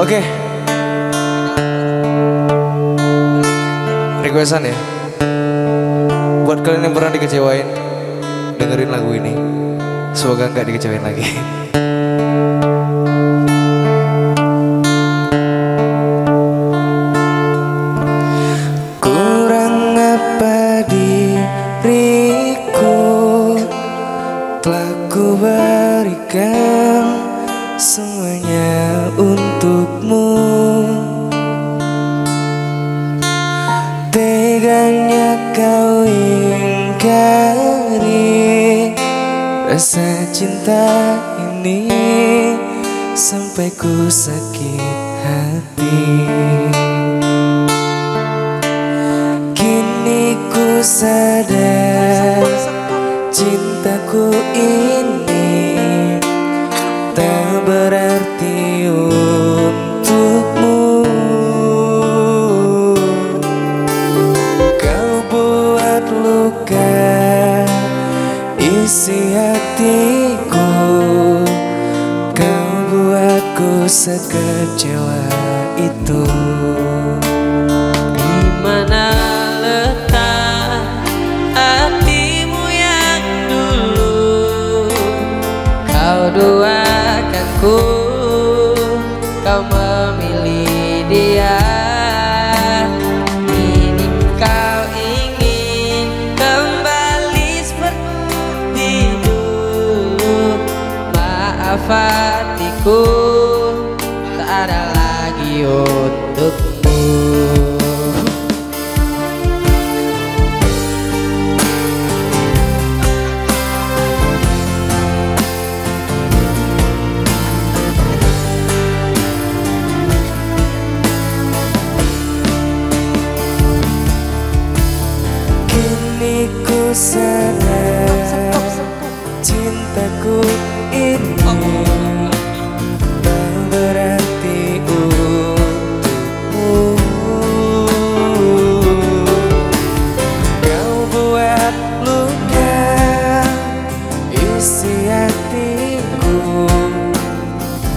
Oke. Requestan ya. Buat kalian yang pernah dikecewain, dengerin lagu ini. Semoga nggak dikecewain lagi. Kurang apa diriku telah ku berikan semuanya untukmu. Teganya kau ingkari rasa cinta ini sampai ku sakit hati. Kini ku sadar cintaku ini tak berarti untukmu. Kau buat luka isi hatiku, kau buatku sekecewa itu. Dimana letak hatimu yang dulu kau doakanku, kau memilih dia. Kini kau ingin kembali seperti dulu. Maaf hatiku tak ada lagi untukmu. Ku sadar cintaku ini tak berarti untukmu. Kau buat luka isi hatiku,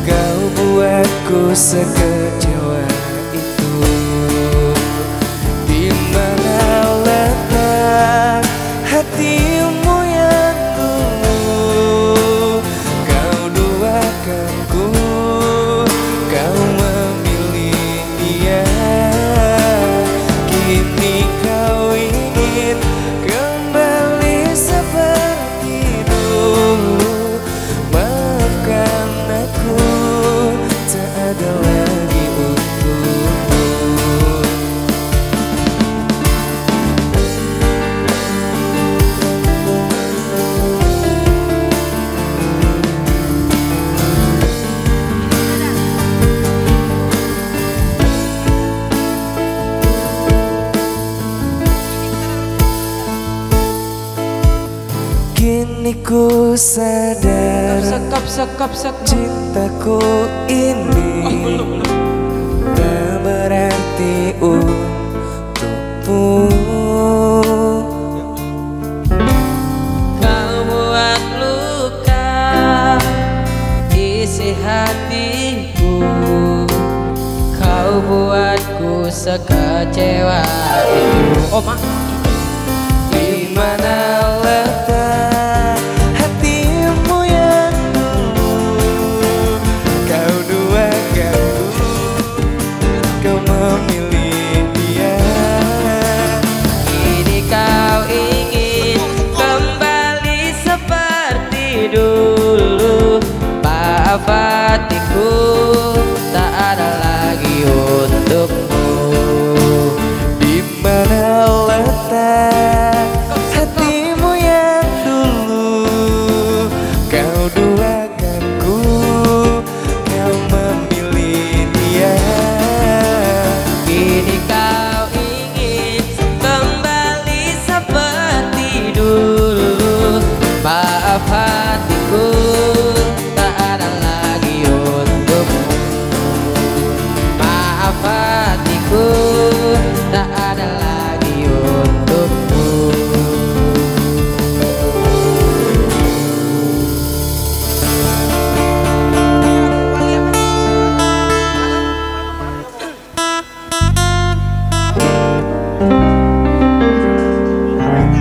kau buatku sekecewa itu. Dimana letak hatimu yang dulu kau doakanku, kau memilih dia. Kini kau ingin kembali seperti dulu. Maafkan aku, tak ada lagi untukmu. Kini ku sadar cintaku ini tak berarti untukmu. Kau buat luka isi hatiku, kau buatku sekecewa itu. Oh mak.